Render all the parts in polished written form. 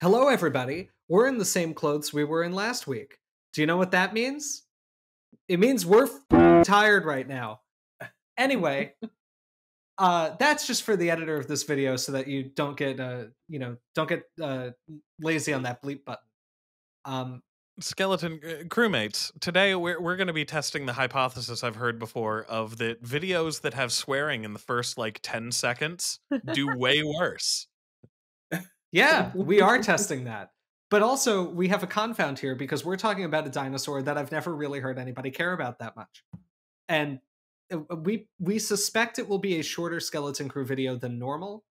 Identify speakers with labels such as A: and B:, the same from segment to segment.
A: Hello, everybody. We're in the same clothes we were in last week. Do you know what that means? It means we're tired right now. Anyway, that's just for the editor of this video, so that you don't get, lazy on that bleep button.
B: Skeleton crewmates, today we're going to be testing the hypothesis I've heard before of that videos that have swearing in the first like 10 seconds do way worse.
A: Yeah, we are testing that. But also, we have a confound here because we're talking about a dinosaur that I've never really heard anybody care about that much. And we suspect it will be a shorter Skeleton Crew video than normal.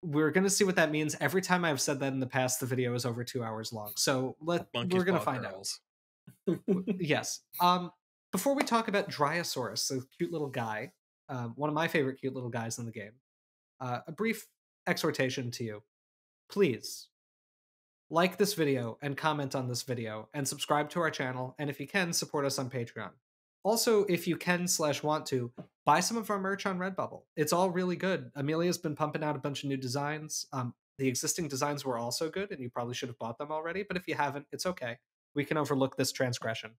A: We're going to see what that means. Every time I've said that in the past, the video is over 2 hours long. So we're going to find out. Yes. Before we talk about Dryosaurus, the cute little guy, one of my favorite cute little guys in the game, a brief exhortation to you. Please like this video and comment on this video and subscribe to our channel. And if you can, support us on Patreon. Also, if you can / want to, buy some of our merch on Redbubble. It's all really good. Amelia's been pumping out a bunch of new designs. The existing designs were also good, and you probably should have bought them already. But if you haven't, it's okay. We can overlook this transgression.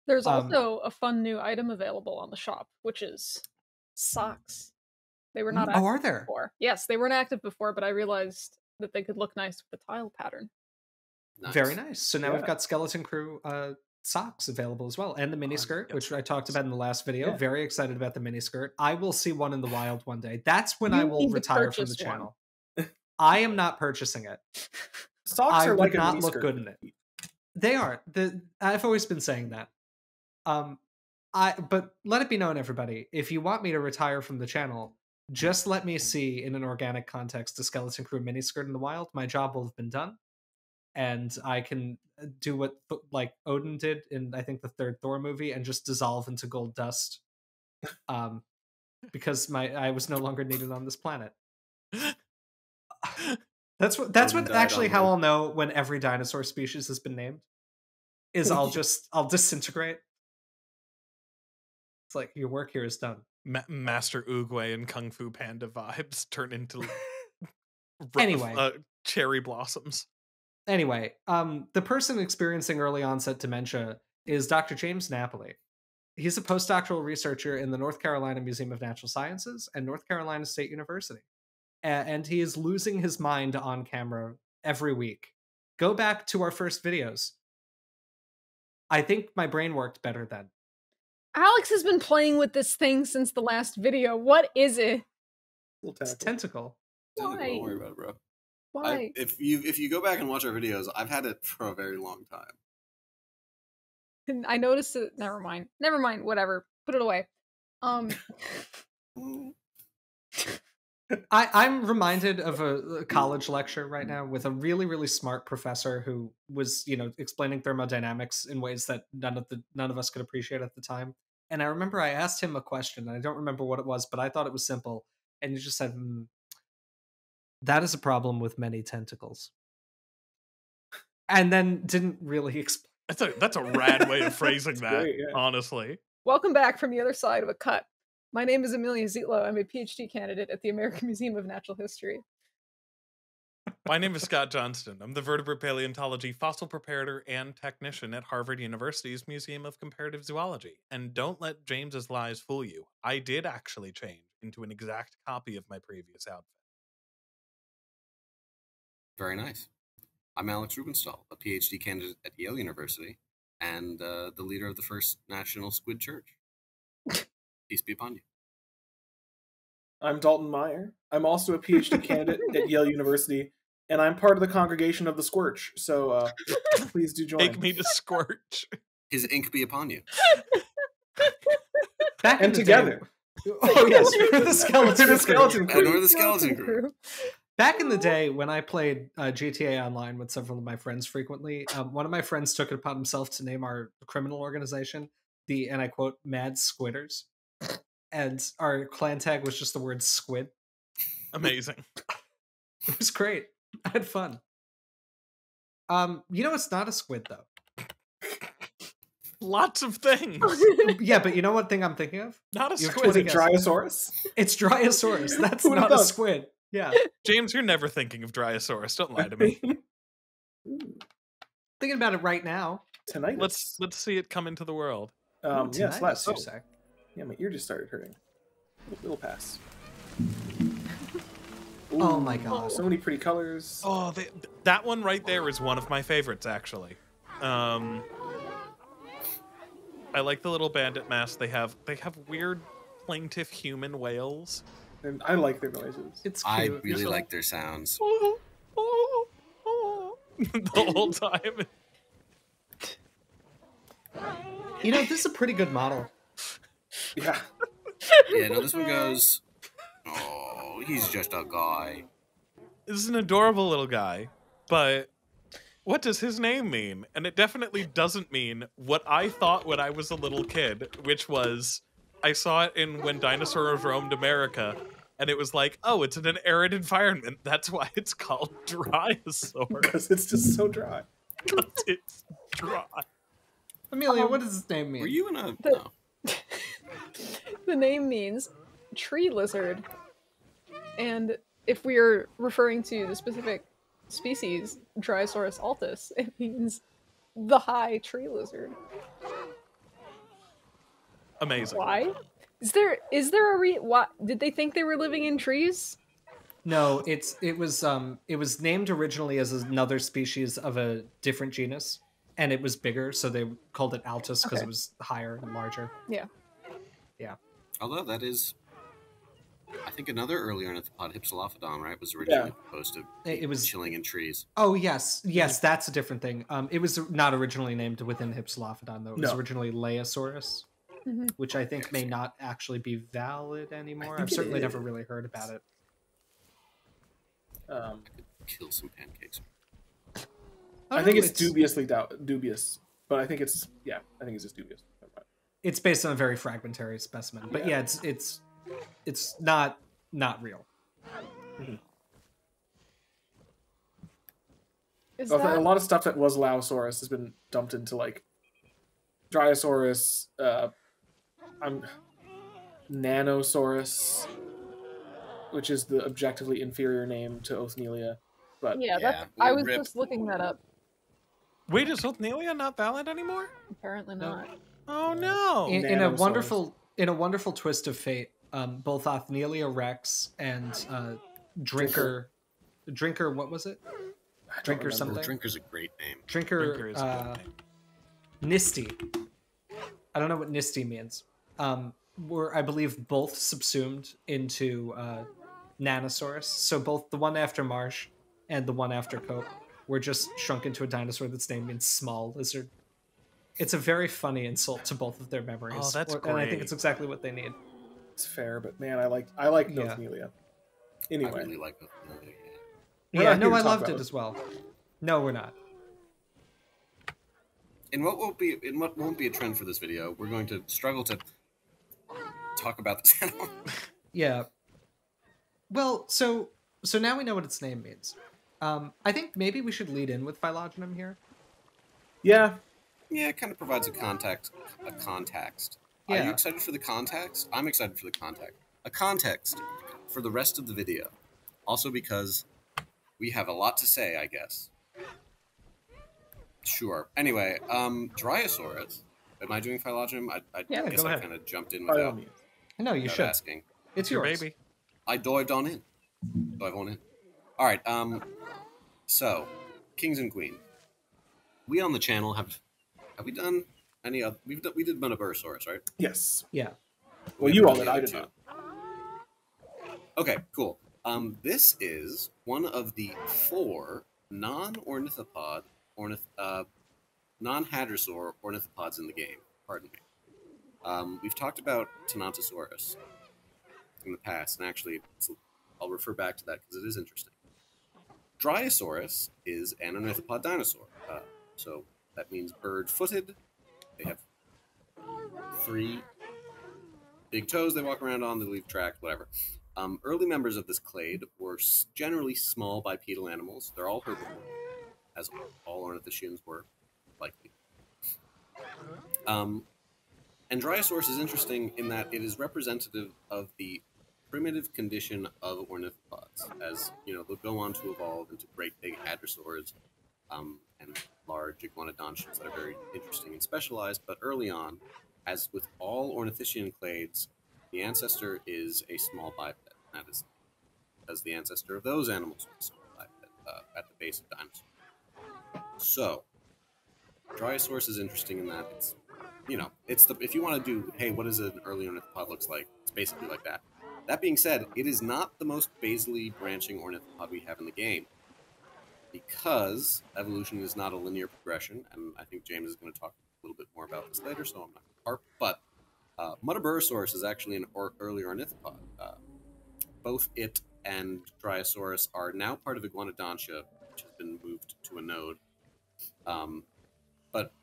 C: There's also a fun new item available on the shop, which is socks. They were not active
A: are there?
C: before. Yes, they weren't active before, but I realized that they could look nice with the tile pattern.
A: Nice. Very nice. So now we've got Skeleton Crew socks available as well, and the mini skirt, which I talked about in the last video. Yeah. Very excited about the mini skirt. I will see one in the wild one day. That's when I will retire from the channel. I am not purchasing it.
D: Socks are like
A: not look good in it. They are. I've always been saying that. But let it be known, everybody, if you want me to retire from the channel, just let me see in an organic context a Skeleton Crew miniskirt in the wild. My job will have been done, and I can do what like Odin did in I think the third Thor movie and just dissolve into gold dust, because I was no longer needed on this planet. That's what actually how I'll know when every dinosaur species has been named. Is I'll disintegrate. It's like your work here is done.
B: Master Oogway and Kung Fu Panda vibes turn into cherry blossoms.
A: Anyway, the person experiencing early onset dementia is Dr. James Napoli. He's a postdoctoral researcher in the North Carolina Museum of Natural Sciences and North Carolina State University. And he is losing his mind on camera every week. Go back to our first videos. I think my brain worked better then.
C: Alex has been playing with this thing since the last video. What is it?
A: It's a tentacle.
C: Why?
E: Don't worry about it, bro.
C: Why?
E: If you go back and watch our videos, I've had it for a very long time.
C: I noticed it. Never mind. Whatever. Put it away.
A: I'm reminded of a college lecture right now with a really, really smart professor who was, explaining thermodynamics in ways that none of us could appreciate at the time. And I remember I asked him a question, and I don't remember what it was, but I thought it was simple. And he just said, that is a problem with many tentacles. And then didn't really explain.
B: That's a rad way of phrasing that, great, yeah. Honestly.
C: Welcome back from the other side of a cut. My name is Amelia Zietlow. I'm a PhD candidate at the American Museum of Natural History.
B: My name is Scott Johnston. I'm the vertebrate paleontology fossil preparator and technician at Harvard University's Museum of Comparative Zoology. And don't let James's lies fool you. I did actually change into an exact copy of my previous outfit.
E: Very nice. I'm Alex Rubenstahl, a PhD candidate at Yale University and the leader of the First National Squid Church. Peace be upon you.
D: I'm Dalton Meyer. I'm also a PhD candidate at Yale University, and I'm part of the congregation of the Squirch. So please do join.
B: Take me to Squirch.
E: His ink be upon you.
D: Back and together.
A: Oh yes, we're the skeleton crew.
E: And we're the skeleton crew.
A: Back in the day, when I played GTA Online with several of my friends frequently, one of my friends took it upon himself to name our criminal organization and I quote, Mad Squidders. And our clan tag was just the word squid.
B: Amazing.
A: It was great. I had fun. It's not a squid, though.
B: Lots of things.
A: Yeah, but you know what thing I'm thinking of?
B: Not a squid.
D: Is it Dryosaurus?
A: It's Dryosaurus. That's not a squid. Yeah.
B: James, you're never thinking of Dryosaurus. Don't lie to me.
D: Ooh,
A: Thinking about it right now.
D: tinnitus.
B: Let's see it come into the world.
D: Yes,
A: Tinnitus, you say?
D: Yeah, my ear just started hurting. It'll pass.
A: Oh my
D: Ooh,
A: god.
D: so many pretty colors.
B: Oh, that one right there is one of my favorites, actually. I like the little bandit mask they have. They have weird plaintive human whales.
D: And I like their noises.
A: It's
E: I
A: cute.
E: really like their sounds.
B: The whole time.
A: You know, this is a pretty good model.
D: Yeah.
E: Yeah, no, this one goes, oh, he's just a guy.
B: This is an adorable little guy, but what does his name mean? And it definitely doesn't mean what I thought when I was a little kid, which was I saw it in When Dinosaurs Roamed America, and it was like, oh, it's in an arid environment. That's why it's called Dryosaur.
D: Because it's just so dry.
B: Because it's dry.
A: Amelia, what does his name mean?
E: Were you in a...
C: The-
E: No.
C: The name means tree lizard. And if we are referring to the specific species, Dryosaurus altus, it means the high tree lizard.
B: Amazing.
C: Why? Is there a why did they think they were living in trees?
A: No, it was named originally as another species of a different genus, and it was bigger, so they called it Altus because
C: Okay.
A: it was higher and larger.
C: Yeah.
A: Yeah.
E: Although that is, I think another early ornithopod, Hypsilophodon, right, was originally supposed to be
A: It was-
E: chilling in trees.
A: Oh yes, that's a different thing. It was not originally named within Hypsilophodon though. It was
D: No.
A: originally Leiosaurus,
C: Mhm.
A: which I think may not actually be valid anymore.
D: I think
A: I've
D: it
A: certainly never
D: is.
A: really heard about it.
E: Kill some pancakes.
A: Oh,
D: I think
A: no,
D: it's dubious, but I think it's just dubious.
A: It's based on a very fragmentary specimen, but yeah, it's not real.
C: Is
D: A
C: that
D: lot of stuff that was Lausaurus has been dumped into like Dryosaurus, Nanosaurus, which is the objectively inferior name to Othnielia. But
C: yeah,
E: Yeah,
C: that's I was
E: rip.
C: just looking that up.
B: Wait, is Othnielia not valid anymore?
C: Apparently
A: No.
C: not.
B: Oh no.
A: In a
D: Nanosaurus.
A: wonderful twist of fate, both Othnielia Rex and Drinker, what was it?
D: I don't
A: Drinker
D: remember.
A: something.
E: Well, Drinker's a great name.
B: Drinker is a good name.
A: Nisty. I don't know what Nisty means. Were I believe both subsumed into Nanosaurus. So both the one after Marsh and the one after Cope were just shrunk into a dinosaur that's name means small lizard. It's a very funny insult to both of their memories.
B: Oh, that's
A: And I think
B: great.
A: it's exactly what they need.
D: It's fair, but man, I like
A: Yeah.
D: Othnielia.
E: I
D: Anyway,
E: really like Othnielia.
D: We're
A: Yeah,
D: not
A: no,
D: here
A: I
D: to talk
A: loved
D: about
A: it
D: it.
A: as well. No, we're not.
E: In what won't be a trend for this video, we're going to struggle to talk about this animal.
A: Yeah. Well, so now we know what its name means. I think maybe we should lead in with Phylogenum here.
D: yeah,
E: Yeah, it kind of provides a context. Are
A: Yeah.
E: you excited for the context? I'm excited for the context. A context for the rest of the video. Also because we have a lot to say, I guess. Sure. Anyway, Dryosaurus. Am I doing Phylogenum? I
C: Yeah,
E: guess
A: go
E: I
A: ahead.
E: kind of jumped in
D: by all
E: without,
D: means.
A: No, you
E: without
A: should.
E: asking.
A: It's
B: Your
A: yours.
B: baby.
E: I dived on in. Dive on in. All right. So, kings and queens. We on the channel have we done any other? We did Monobursaurus, right?
D: Yes.
A: Yeah.
D: Well,
E: We
D: you all
E: done
D: did.
E: the
D: I
E: other
D: did
E: two.
D: not.
E: Okay, cool. This is one of the 4 non-hadrosaur ornithopods in the game. Pardon me. We've talked about Tenontosaurus in the past, and actually, I'll refer back to that because it is interesting. Dryosaurus is an ornithopod dinosaur. So that means bird-footed. They have 3 big toes they walk around on, they leave tracks, whatever. Early members of this clade were generally small bipedal animals. They're all herbivores, as all ornithopods were, likely. And Dryosaurus is interesting in that it is representative of the primitive condition of ornithopods. As you know, they'll go on to evolve into great big hadrosaurs. and large iguanodontians that are very interesting and specialized. But early on, as with all ornithischian clades, the ancestor is a small biped. That is because the ancestor of those animals was a small biped at the base of dinosaurs. So, Dryosaurus is interesting in that it's, it's the, if you want to do, hey, what does an early ornithopod looks like? It's basically like that. That being said, it is not the most basally branching ornithopod we have in the game, because evolution is not a linear progression, and I think James is going to talk a little bit more about this later, so I'm not going to harp. But Muttaburrasaurus is actually an early ornithopod. Both it and Dryosaurus are now part of Iguanodontia, which has been moved to a node. But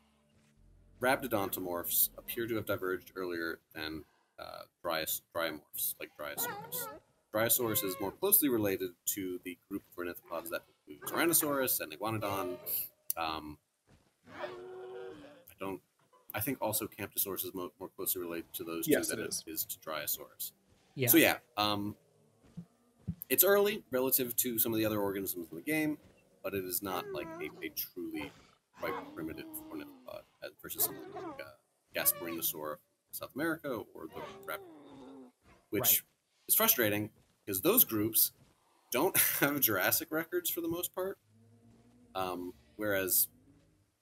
E: Rhabdodontomorphs appear to have diverged earlier than Dryomorphs, like Dryosaurus. Dryosaurus is more closely related to the group of ornithopods that include Tyrannosaurus and Iguanodon. I think also Camptosaurus is more closely related to those two than it is to Dryosaurus.
A: Yeah.
E: So yeah, it's early relative to some of the other organisms in the game, but it is not like a truly quite primitive ornithopod versus something like Gasparinosaur South America or the rabbit, which is frustrating because those groups don't have Jurassic records for the most part, whereas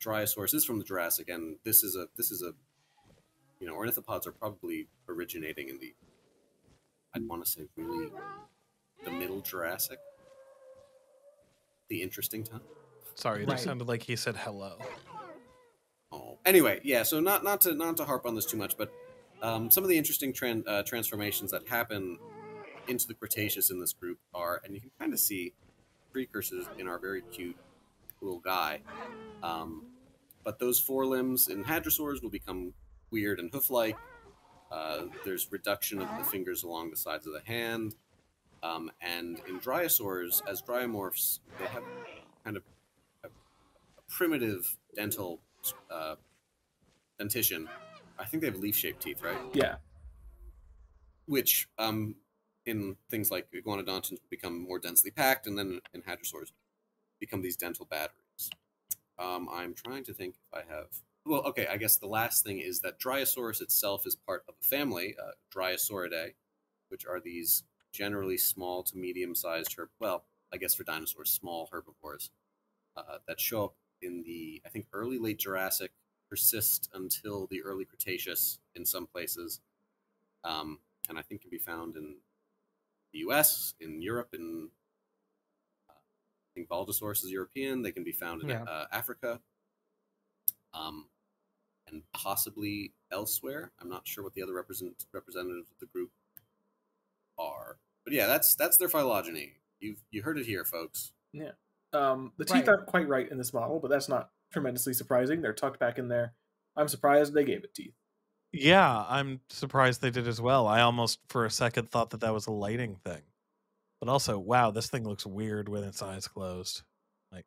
E: Dryosaurus is from the Jurassic, and this is a ornithopods are probably originating in the, I'd want to say really the middle Jurassic, the interesting time.
B: Sorry, that sounded like he said hello.
E: Oh, anyway, yeah. So not to harp on this too much, but some of the interesting transformations that happen into the Cretaceous in this group are, and you can kind of see precursors in our very cute little guy. But those forelimbs in hadrosaurs will become weird and hoof-like. There's reduction of the fingers along the sides of the hand. And in Dryosaurs, as Dryomorphs, they have kind of a primitive dental dentition. I think they have leaf-shaped teeth, right?
D: Yeah.
E: Which, in things like Iguanodontans, become more densely packed, and then in hadrosaurs become these dental batteries. I'm trying to think if I have... Well, okay, I guess the last thing is that Dryosaurus itself is part of a family, Dryosauridae, which are these generally small to medium-sized I guess for dinosaurs, small herbivores that show up in the, I think, late Jurassic, persist until the early Cretaceous in some places, and I think can be found in the U.S., in Europe, in I think Baldosaurus is European. They can be found in Africa, and possibly elsewhere. I'm not sure what the other representatives of the group are, but yeah, that's their phylogeny. You heard it here, folks.
D: Yeah. The teeth aren't quite right in this model, but that's not tremendously surprising. They're tucked back in there. I'm surprised they gave it teeth.
B: Yeah, I'm surprised they did as well. I almost, for a second, thought that was a lighting thing. But also, wow, this thing looks weird with its eyes closed. Like,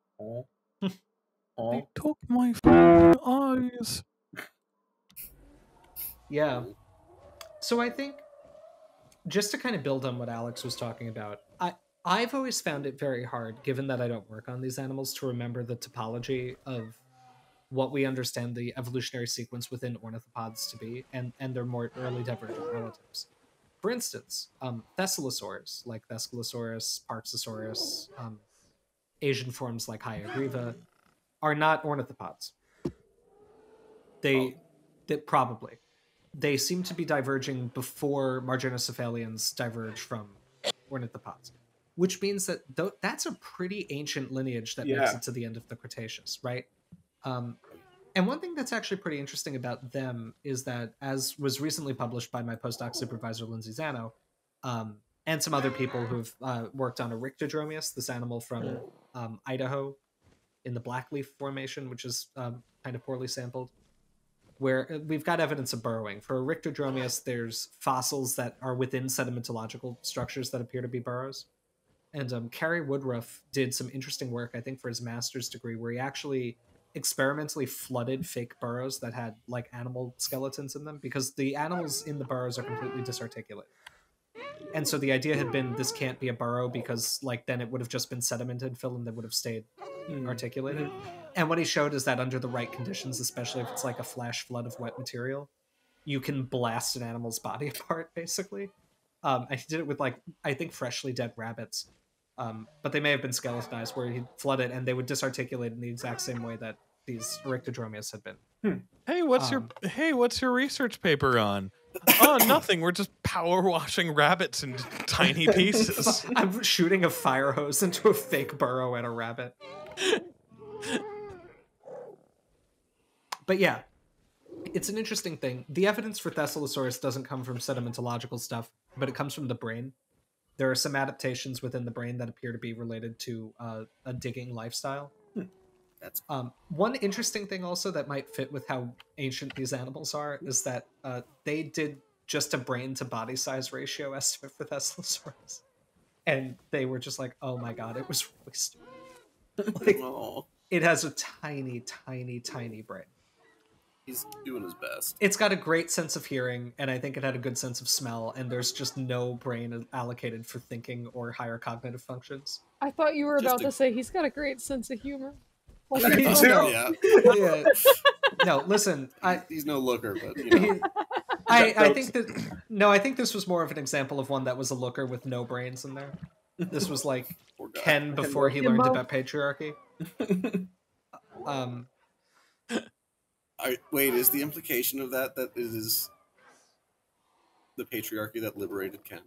B: they took my eyes.
A: Yeah. So I think, just to kind of build on what Alex was talking about, I've always found it very hard, given that I don't work on these animals, to remember the topology of what we understand the evolutionary sequence within ornithopods to be, and their more early divergent relatives. For instance, thescelosaurs, like Thescelosaurus, Parksosaurus, Asian forms like Hyagriva, are not ornithopods. They probably. They seem to be diverging before Marginocephalians diverge from ornithopods, which means that that's a pretty ancient lineage that makes it to the end of the Cretaceous, right? And one thing that's actually pretty interesting about them is that, as was recently published by my postdoc supervisor, Lindsay Zano, and some other people who've worked on Oryctodromeus, this animal from Idaho in the Blackleaf Formation, which is kind of poorly sampled, where we've got evidence of burrowing. For Oryctodromeus, there's fossils that are within sedimentological structures that appear to be burrows. And Cary Woodruff did some interesting work, I think, for his master's degree, where he actually experimentally flooded fake burrows that had like animal skeletons in them, because the animals in the burrows are completely disarticulated. And so the idea had been this can't be a burrow because like then it would have just been sedimented fill and they would have stayed articulated. And what he showed is that under the right conditions, especially if it's like a flash flood of wet material, you can blast an animal's body apart, basically. I did it with like, I think freshly dead rabbits. But they may have been skeletonized where he'd flood it and they would disarticulate in the exact same way that these Oryctodromeus had been.
B: Hey, what's your research paper on? Oh, nothing. We're just power washing rabbits into tiny pieces.
A: I'm shooting a fire hose into a fake burrow at a rabbit. But yeah, it's an interesting thing. The evidence for Thescelosaurus doesn't come from sedimentological stuff, but it comes from the brain. There are some adaptations within the brain that appear to be related to a digging lifestyle.
E: That's
A: one interesting thing also that might fit with how ancient these animals are is that they did just a brain to body size ratio estimate for Thescelosaurus. And they were just like, oh my god, it was really stupid. Like, it has a tiny, tiny, tiny brain.
E: He's doing his best.
A: It's got a great sense of hearing, and I think it had a good sense of smell, and there's just no brain allocated for thinking or higher cognitive functions.
C: I thought you were about to say he's got a great sense of humor. Like,
A: Yeah. No, listen.
E: He's no looker, but you know.
A: I think that I think this was more of an example of one that was a looker with no brains in there. This was like Ken before he learned about patriarchy.
E: Wait, is the implication of that it is the patriarchy that liberated Ken?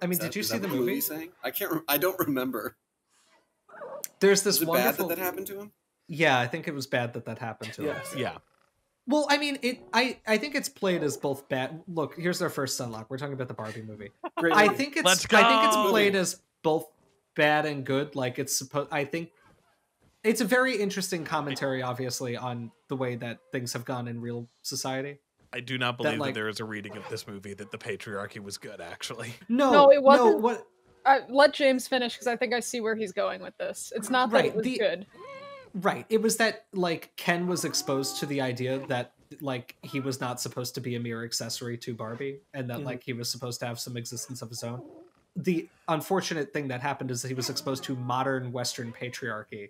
A: I mean, did you see the movie?
E: Saying? I don't remember.
A: There's this
E: was it
A: wonderful.
E: Bad that happened to him?
A: Yeah, I think it was bad that happened to him.
B: Yeah.
A: Well, I mean, I think it's played as both bad. Look, here's our first Sunlock. We're talking about the Barbie movie.
D: Great
A: I
D: movie.
A: think it's
B: Let's go!
A: I think it's played as both bad and good. Like it's supposed. I think it's a very interesting commentary, obviously, on the way that things have gone in real society.
B: I do not believe that there is a reading of this movie that the patriarchy was good, actually.
C: No, it wasn't.
A: No, what?
C: Let James finish, because I think I see where he's going with this. It's not that it was good.
A: Right. It was that, like, Ken was exposed to the idea that, like, he was not supposed to be a mere accessory to Barbie, and that, like, he was supposed to have some existence of his own. The unfortunate thing that happened is that he was exposed to modern Western patriarchy,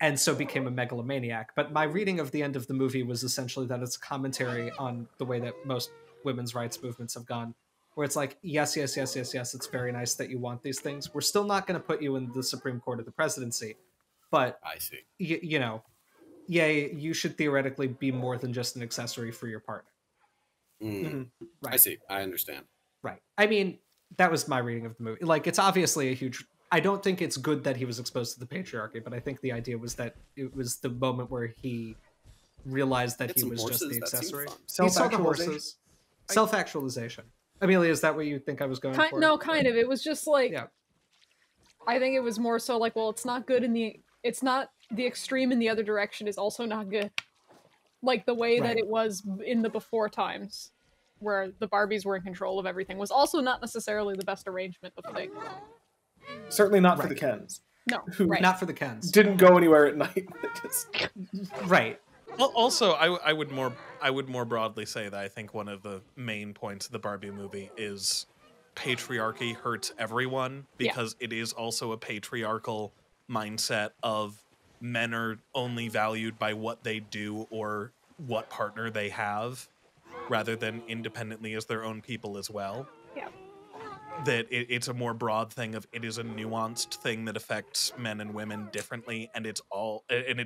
A: and so became a megalomaniac. But my reading of the end of the movie was essentially that it's a commentary on the way that most women's rights movements have gone, where it's like, yes, it's very nice that you want these things. We're still not going to put you in the Supreme Court of the presidency, but
E: I see.
A: You know, you should theoretically be more than just an accessory for your partner.
E: Right. I see. I understand.
A: Right. I mean, that was my reading of the movie. Like, it's obviously a huge... I don't think it's good that he was exposed to the patriarchy, but I think the idea was that it was the moment where he realized that he was just the accessory. He saw the horses. Self-actualization. Amelia, is that what you think I was going for?
C: No, kind of. It was just like... Yeah. I think it was more so like, well, it's not good in the... It's not... The extreme in the other direction is also not good. Like, the way that it was in the before times, where the Barbies were in control of everything, was also not necessarily the best arrangement of things.
D: Certainly not for the Kens.
C: No,
A: not for the Kens.
D: Didn't go anywhere at night.
A: Right.
B: Well, also, I would more broadly say that I think one of the main points of the Barbie movie is patriarchy hurts everyone, because it is also a patriarchal mindset of men are only valued by what they do or what partner they have, rather than independently as their own people as well.
C: Yeah.
B: That it's a more broad thing of it is a nuanced thing that affects men and women differently, and it's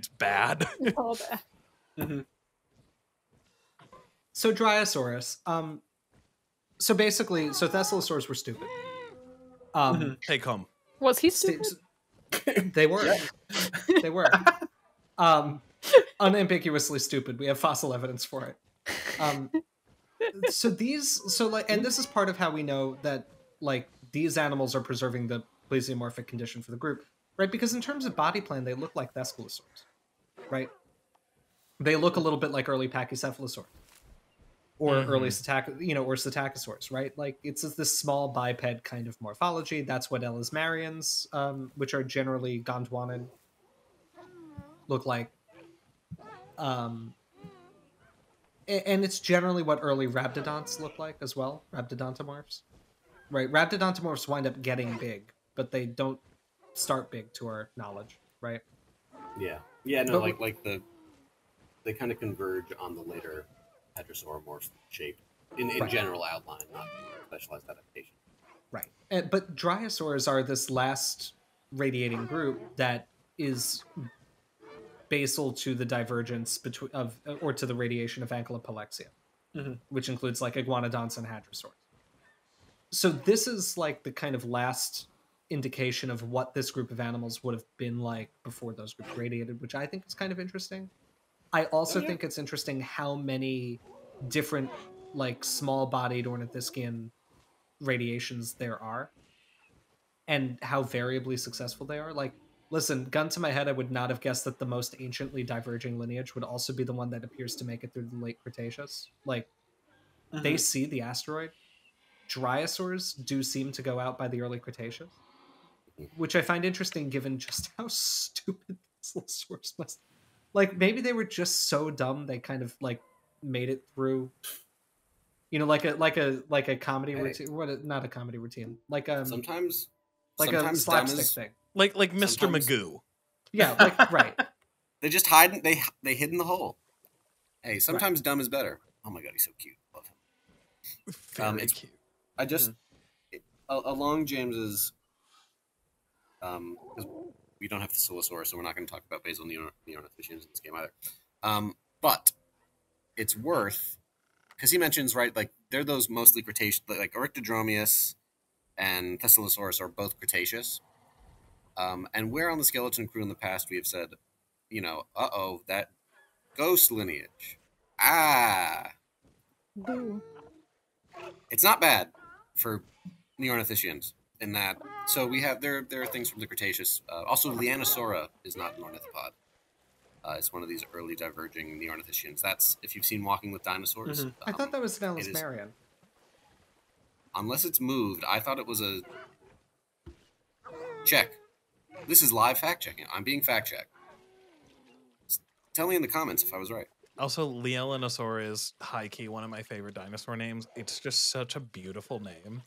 B: bad.
C: It's all bad.
A: Mm-hmm. So Dryosaurus, so Thescelosaurs were stupid.
B: Take home.
C: Was he stupid?
A: They were. They were. Unambiguously stupid. We have fossil evidence for it. And this is part of how we know that, like, these animals are preserving the plesiomorphic condition for the group, right? Because in terms of body plan, they look like Thescelosaurs, right? They look a little bit like early Pachycephalosaurs or early Psittacosaurs, right? Like, it's this small biped kind of morphology. That's what Elasmarians, which are generally Gondwanan, look like. And it's generally what early Rhabdodonts look like as well, Rhabdodontomorphs. right? Raptidontomorphs wind up getting big, but they don't start big to our knowledge, right?
E: Yeah. Yeah, no,
A: But
E: they kind of converge on the later Hadrosauromorphs shape in
A: Right.
E: general outline, not specialized adaptation.
A: Right. But Dryosaurs are this last radiating group that is basal to the divergence between or to the radiation of ankylopalexia, which includes like iguanodonts and hadrosaurs. So this is like the kind of last indication of what this group of animals would have been like before those groups radiated, which I think is kind of interesting. I also think it's interesting how many different like small-bodied ornithischian radiations there are and how variably successful they are. Like, listen, gun to my head, I would not have guessed that the most anciently diverging lineage would also be the one that appears to make it through the late Cretaceous. Like, they see the asteroid. Dryosaurs do seem to go out by the early Cretaceous, which I find interesting given just how stupid this little source must. Like, maybe they were just so dumb they kind of like made it through. You know, like a comedy routine. Not a comedy routine. Like
E: Sometimes
A: a slapstick thing.
B: Like Mr. Magoo.
A: Yeah, like right.
E: They just hide. They hid in the hole. Hey, sometimes dumb is better. Oh my god, he's so cute. Love him.
B: Very cute.
E: I just along James's because we don't have the Silosaurus, so we're not going to talk about basal neornithischians in this game either. But it's worth because he mentions like they're those mostly Cretaceous, like Oryctodromeus and Thessalosaurus are both Cretaceous. And where on the skeleton crew in the past we have said, that ghost lineage.
C: Boo.
E: It's not bad for neornithischians in that. So we have there are things from the Cretaceous. Also, Lianosaura is not an ornithopod. It's one of these early diverging neornithischians. That's if you've seen Walking with Dinosaurs.
A: I thought that was an Alismarian.
E: Unless it's moved, I thought it was a check. This is live fact checking. I'm being fact checked. Tell me in the comments if I was right.
B: Also, Lianosaur is high-key one of my favorite dinosaur names. It's just such a beautiful name.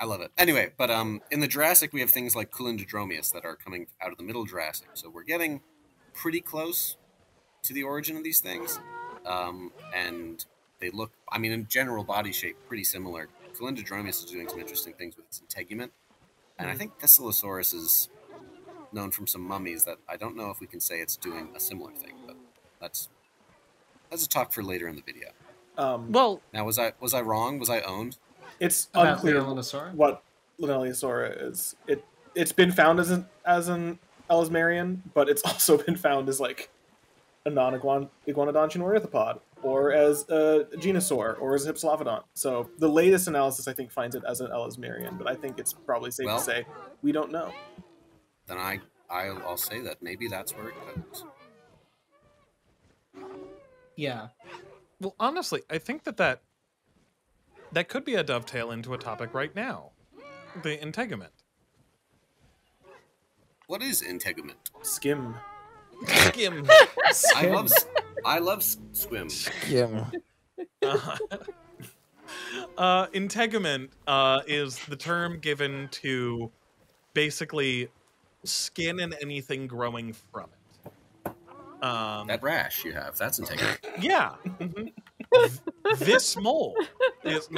E: I love it. Anyway, but in the Jurassic, we have things like Phylogenum that are coming out of the middle Jurassic. So we're getting pretty close to the origin of these things. And they look, in general body shape, pretty similar. Phylogenum is doing some interesting things with its integument. And I think Thessalosaurus is known from some mummies that I don't know if we can say it's doing a similar thing, but that's a talk for later in the video.
B: Well,
E: now was I wrong? Was I owned?
D: It's
A: About
D: unclear
A: Lianosaur?
D: what Lianosaura is. It's been found as an Alismarian, but it's also been found as like a non-iguanodontian ornithopod, or as a genosaur, or as a hypsilophodont. So the latest analysis, I think, finds it as an Alismarian, but I think it's probably safe to say we don't know.
E: Then I'll say that maybe that's where it goes.
A: Yeah.
B: Well, honestly, I think that could be a dovetail into a topic right now. The integument.
E: What is integument?
D: Skim.
B: Skim.
E: I love swim.
B: Skim. Integument is the term given to basically skin and anything growing from it.
E: That rash you have, that's integument.
B: Yeah. Mm-hmm. This mole is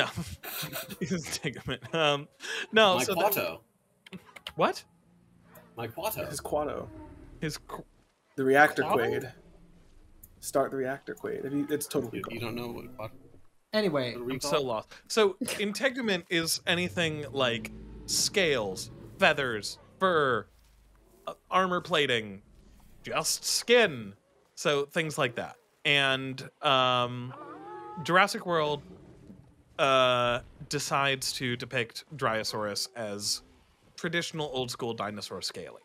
B: integument. No,
E: My Quato.
B: What?
E: My Quato.
D: His Quato. The reactor
B: Quato?
D: quaid. Start the reactor quaid. It's totally cool.
E: You don't know what Quato?
A: Anyway,
B: I'm so lost. So integument is anything like scales, feathers, fur, armor plating, just skin. So things like that. And Jurassic World decides to depict Dryosaurus as traditional old school dinosaur scaly.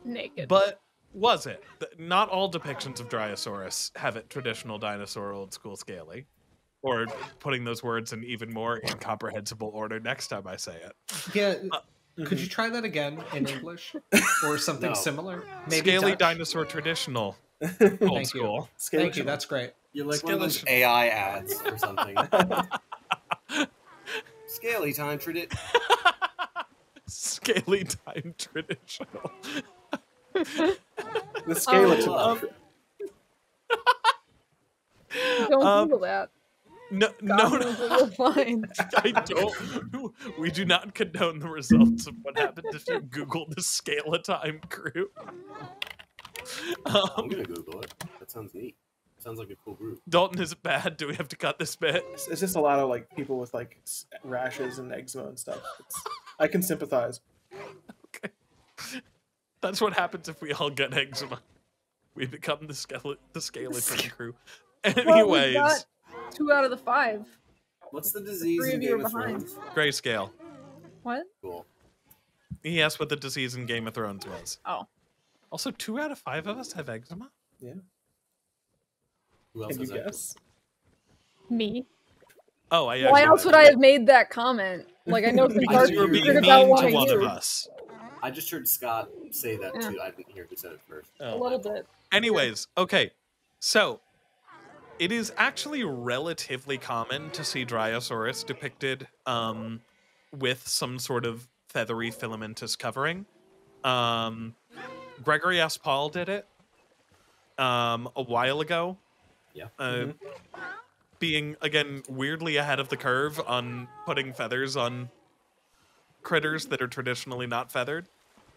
C: Naked.
B: But was it? Not all depictions of Dryosaurus have it traditional dinosaur old school scaly. Or putting those words in even more incomprehensible order next time I say it.
A: Yeah. Could you try that again in English? Or something similar? Maybe
B: Scaly
A: Dutch?
B: dinosaur traditional. Old school.
A: Thank you, that's great.
E: You're like one of those AI ads or something. Scaly time tradition.
B: Scaly time traditional.
D: The skeleton.
C: Don't Google that.
B: No,
C: God
B: no,
C: knows what you'll find.
B: I don't. We do not condone the results of what happened if you Google the Scale of Time crew.
E: I'm gonna Google it. That sounds neat. Sounds like a cool group.
B: Dalton, is it bad? Do we have to cut this bit?
D: It's just a lot of like people with like rashes and eczema and stuff. I can sympathize.
B: Okay. That's what happens if we all get eczema. We become the skeleton crew. Anyways.
C: Well, we got 2 out of the 5.
E: What's the disease
C: 3
E: in
C: of you
E: Game
C: are
E: of
C: behind.
E: Thrones?
B: Grayscale.
C: What?
E: Cool.
B: He asked what the disease in Game of Thrones was.
C: Oh.
B: Also, 2 out of 5 of us have eczema?
D: Yeah.
E: Who else
D: Can you
E: has eczema?
D: guess?
C: Me.
B: Oh, I
C: Why
B: actually
C: else would I have made that comment? Like, I know some
B: Because
C: parts
B: you were being
C: weird
B: mean
C: about
B: to
C: one of
B: one of
C: you.
B: us.
E: I just heard Scott say that
C: Yeah.
E: too. I didn't hear who said it first.
C: A little bit.
B: Anyways, okay. So, it is actually relatively common to see Dryosaurus depicted with some sort of feathery filamentous covering. Gregory S. Paul did it a while ago.
E: Yeah.
B: Being, again, weirdly ahead of the curve on putting feathers on critters that are traditionally not feathered.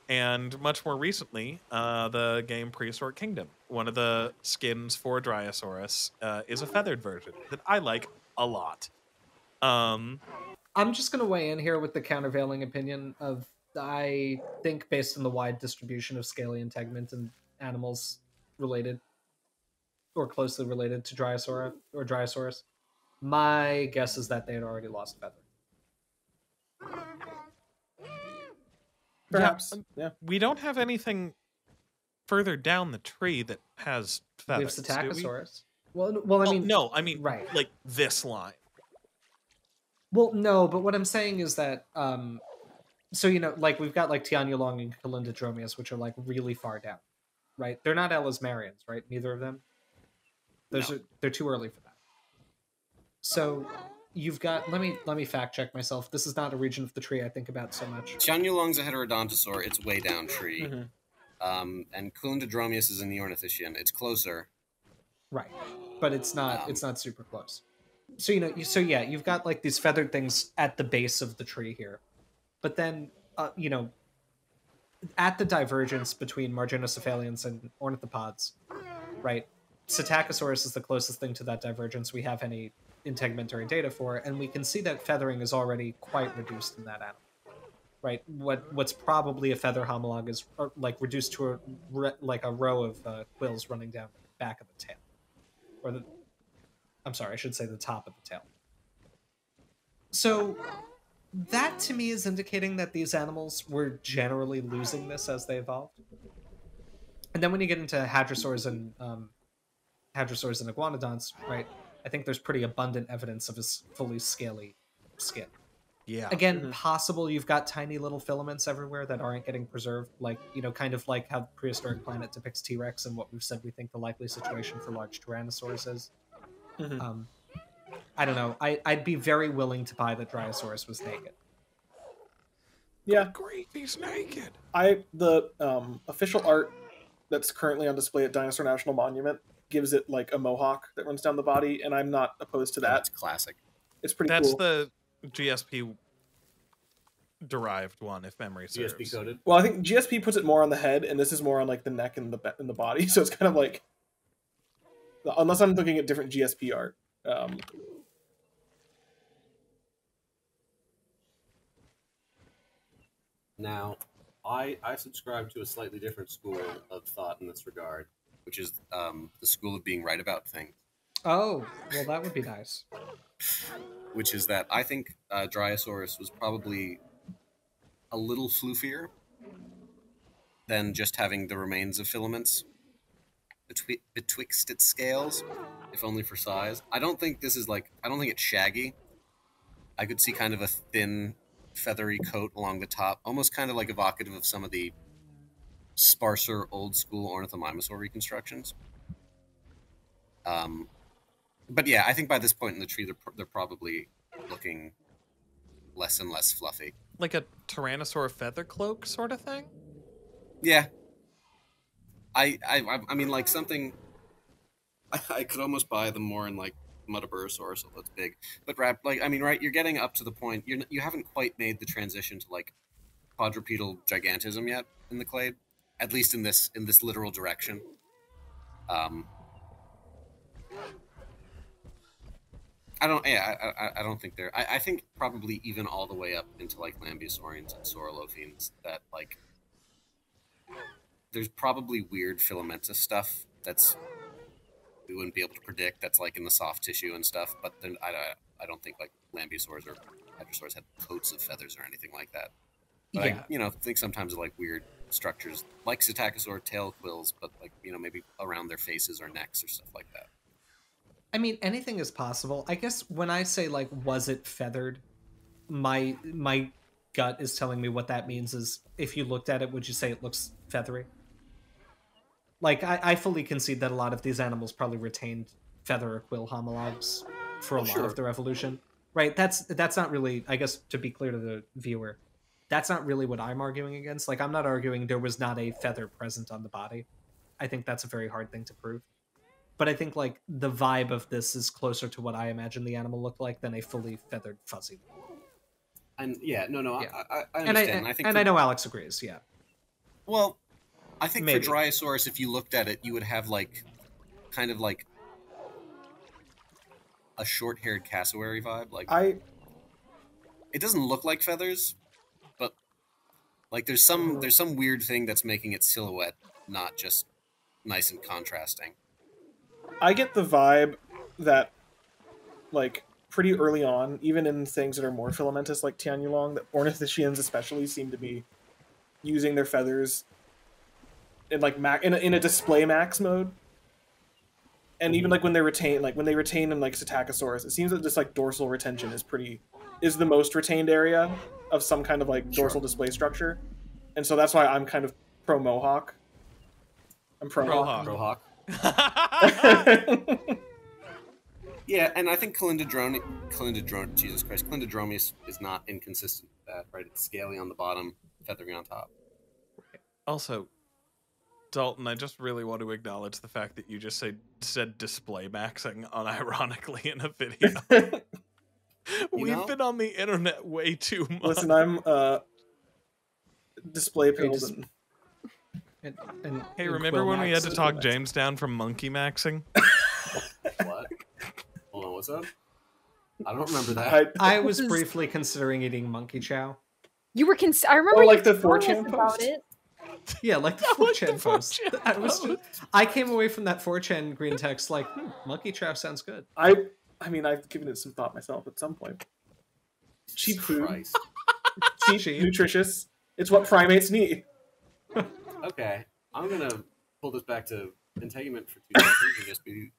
B: And much more recently, the game Prehistoric Kingdom. One of the skins for Dryosaurus is a feathered version that I like a lot.
A: I'm just going to weigh in here with the countervailing opinion of, I think based on the wide distribution of scaly integument and animals related or closely related to Dryosaurus, my guess is that they had already lost a feather.
D: Perhaps. Yeah.
B: We don't have anything further down the tree that has feathers.
A: We have
B: do we?
A: Psittacosaurus. Well, I mean,
B: no, I mean,
A: right.
B: like this line.
A: Well, no, but what I'm saying is that, so, you know, like we've got like Tianulong and Calindodromeus, which are like really far down, right? They're not Ellesmerians, right? Neither of them. They're too early for that. So you've got, let me fact check myself. This is not a region of the tree I think about so much.
E: Tianulong's a heterodontosaur. It's way down tree.
D: Mm-hmm.
E: And Calindodromeus is in the Ornithischian. It's closer.
A: Right, but it's not super close. So you've got like these feathered things at the base of the tree here, but then at the divergence between marginocephalians and ornithopods, right? Psittacosaurus is the closest thing to that divergence we have any integumentary data for, and we can see that feathering is already quite reduced in that animal, right? What's probably a feather homologue is like reduced to a row of quills running down the back of the tail, I should say the top of the tail. So that to me is indicating that these animals were generally losing this as they evolved. And then when you get into hadrosaurs and iguanodons, right? I think there's pretty abundant evidence of his fully scaly skin.
B: Yeah.
A: Again, possible you've got tiny little filaments everywhere that aren't getting preserved, like, kind of like how Prehistoric Planet depicts T-Rex and what we've said we think the likely situation for large tyrannosaurs is.
D: Mm-hmm.
A: I don't know. I'd be very willing to buy that Dryosaurus was naked.
D: Yeah.
B: Great, he's naked.
D: The official art that's currently on display at Dinosaur National Monument gives it like a mohawk that runs down the body, and I'm not opposed to that.
E: That's classic.
D: It's pretty
B: That's
D: cool.
B: the GSP derived one, if memory serves.
E: GSP coded.
D: Well, I think GSP puts it more on the head, and this is more on like the neck and the body. So it's kind of like, unless I'm looking at different GSP art.
E: Now, I subscribe to a slightly different school of thought in this regard, which is the school of being right about things.
A: Oh, well, that would be nice.
E: Which is that I think Dryosaurus was probably a little floofier than just having the remains of filaments betwixt its scales, if only for size. I don't think it's shaggy. I could see kind of a thin, feathery coat along the top, almost kind of like evocative of some of the sparser old school ornithomimosaur reconstructions. But yeah, I think by this point in the tree, they're probably looking less and less fluffy.
B: Like a Tyrannosaur feather cloak sort of thing?
E: Yeah. I mean, like something... I could almost buy them more in, like, Metaburosaurus, so that's big. But, like, I mean, right, you're getting up to the point... You haven't quite made the transition to, like, quadrupedal gigantism yet in the clade. At least in this literal direction. I don't think they're... I think probably even all the way up into, like, Lambeosaurians and Saurolophines that, like... There's probably weird filamentous stuff that's... we wouldn't be able to predict, that's, like, in the soft tissue and stuff, but then I don't think, like, Lambeosaurs or Hadrosaurs had coats of feathers or anything like that. But
A: Yeah.
E: I think sometimes of, like, weird structures, like Psittacosaur tail quills, but, like, maybe around their faces or necks or stuff like that.
A: I mean, anything is possible. I guess when I say, like, was it feathered, my gut is telling me what that means is, if you looked at it, would you say it looks feathery? Like, I fully concede that a lot of these animals probably retained feather or quill homologs for a lot of their evolution. Right? That's not really, I guess, to be clear to the viewer, that's not really what I'm arguing against. Like, I'm not arguing there was not a feather present on the body. I think that's a very hard thing to prove. But I think, like, the vibe of this is closer to what I imagine the animal looked like than a fully feathered fuzzy one.
E: And yeah, no,
A: Yeah.
E: I understand.
A: I know Alex agrees, yeah.
E: Well, I think
A: Maybe.
E: for Dryosaurus, if you looked at it, you would have, like, kind of like a short-haired cassowary vibe. Like, it doesn't look like feathers, but, like, there's some weird thing that's making its silhouette not just nice and contrasting.
D: I get the vibe that, like, pretty early on, even in things that are more filamentous, like Tianulong, that ornithischians especially seem to be using their feathers in, like, in a display max mode. And even, like, when they retain in, like, Psittacosaurus, it seems that just, like, dorsal retention is the most retained area of some kind of, like, dorsal display structure. And so that's why I'm kind of pro-Mohawk. I'm pro-Hawk.
E: Pro-Hawk. Yeah, and I think Calindodromeus is not inconsistent with that, right? It's scaly on the bottom, feathery on top.
B: Also, Dalton, I just really want to acknowledge the fact that you just said display maxing unironically in a video. We've been on the internet way too much.
D: Listen, I'm display pilled and
B: hey, remember when we had to talk James down from monkey maxing?
E: What? Hold on, what's up? I don't remember that.
A: I was briefly considering eating monkey chow.
C: You were I remember
D: like
C: you
D: the
C: told us
D: 4chan
C: about
D: post?
C: it.
A: Yeah, like the 4chan post. I came away from that 4chan green text like, monkey chow sounds good.
D: I mean, I've given it some thought myself at some point. Cheap food.
E: Christ.
D: Cheap, nutritious. It's what primates need.
E: Okay, I'm gonna pull this back to integument for 2 seconds and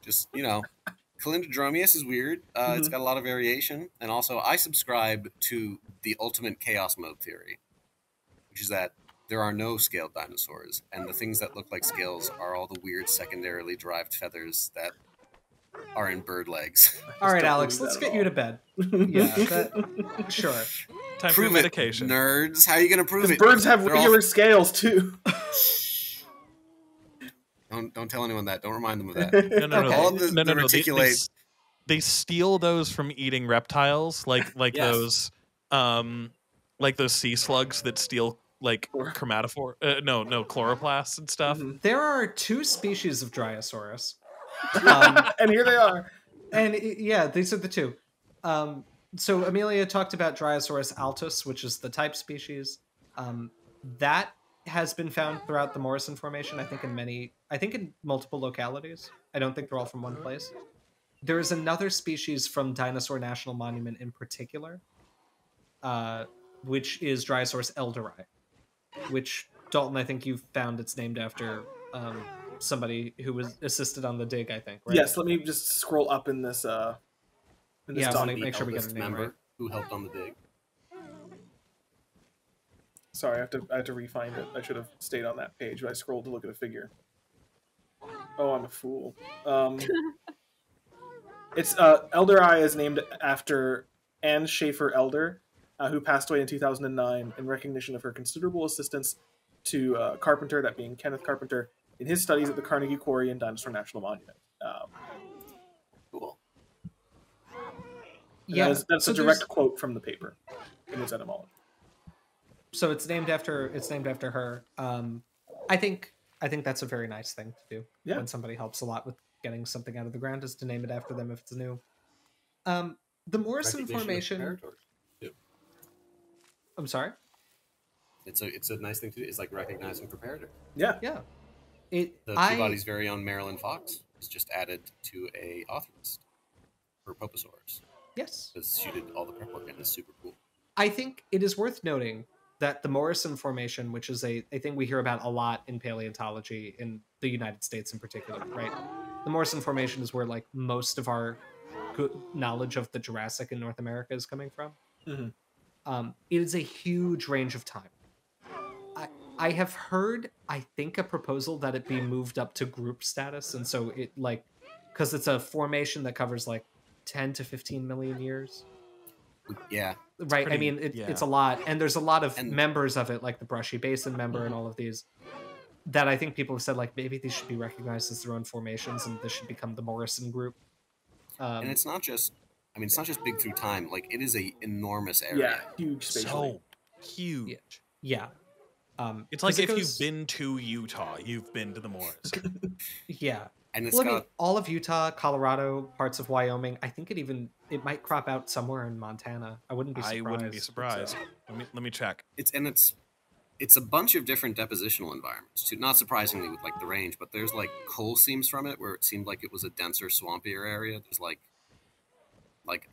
E: just Calindodromeus is weird. It's got a lot of variation, and also I subscribe to the ultimate chaos mode theory, which is that there are no scaled dinosaurs, and the things that look like scales are all the weird secondarily derived feathers that are in bird legs.
A: All right, Alex, let's get you to bed. Yeah, sure.
B: Time
E: Prove
B: for
E: it,
B: medication.
E: nerds. How are you gonna prove it?
D: Birds have
E: They're
D: regular scales too.
E: Don't tell anyone that. Don't remind them of that.
B: No.
E: All of the reticulate.
B: They steal those from eating reptiles, like
E: Yes.
B: those sea slugs that steal like chromatophore. Chloroplasts and stuff.
A: There are 2 species of Dryosaurus.
D: And here they are.
A: And yeah, these are the 2. So Amelia talked about Dryosaurus altus, which is the type species. That has been found throughout the Morrison Formation, I think in multiple localities. I don't think they're all from one place. There is another species from Dinosaur National Monument in particular, which is Dryosaurus elderi, which, Dalton, I think you found it's named after somebody who was assisted on the dig, I think, right?
D: Yes, let me just scroll up in this
A: I want to make sure we get a name right.
E: Who helped on the dig.
D: Sorry, I have to re-find it. I should have stayed on that page, but I scrolled to look at a figure. Oh, I'm a fool. It's Elderi is named after Anne Schaefer Elder, who passed away in 2009 in recognition of her considerable assistance to Carpenter, that being Kenneth Carpenter, in his studies at the Carnegie Quarry and Dinosaur National Monument.
E: Cool.
A: Yeah,
D: that's
A: so
D: a direct quote from the paper in its etymology.
A: So it's named after her. I think that's a very nice thing to do when somebody helps a lot with getting something out of the ground, is to name it after them if it's new. The Morrison Formation. I'm sorry.
E: It's a nice thing to do. It's like recognizing preparator.
D: Yeah.
A: Yeah.
E: The Peabody's very own Marilyn Fox was just added to a author list for Poposaurus.
A: Yes.
E: Because she did all the prep work and it's super cool.
A: I think it is worth noting that the Morrison Formation, which is a thing we hear about a lot in paleontology in the United States in particular, right? The Morrison Formation is where like most of our good knowledge of the Jurassic in North America is coming from.
D: Mm-hmm.
A: It is a huge range of time. I have heard, I think, a proposal that it be moved up to group status, and so it like, because it's a formation that covers like 10 to 15 million years.
E: Yeah.
A: Right. I mean, it's a lot. And there's a lot of members of it, like the Brushy Basin member and all of these, that I think people have said, like, maybe these should be recognized as their own formations and this should become the Morrison group.
E: And it's not just, it's not just big through time. Like, it is a enormous area.
D: Yeah, huge spatially.
B: So huge.
A: Yeah.
B: It's like if you've been to Utah, you've been to the Morrison.
A: Yeah.
E: And it's
A: all of Utah, Colorado, parts of Wyoming. I think it might crop out somewhere in Montana. I wouldn't be surprised.
B: Let me check.
E: It's a bunch of different depositional environments too. Not surprisingly with like the range, but there's like coal seams from it where it seemed like it was a denser, swampier area. There's like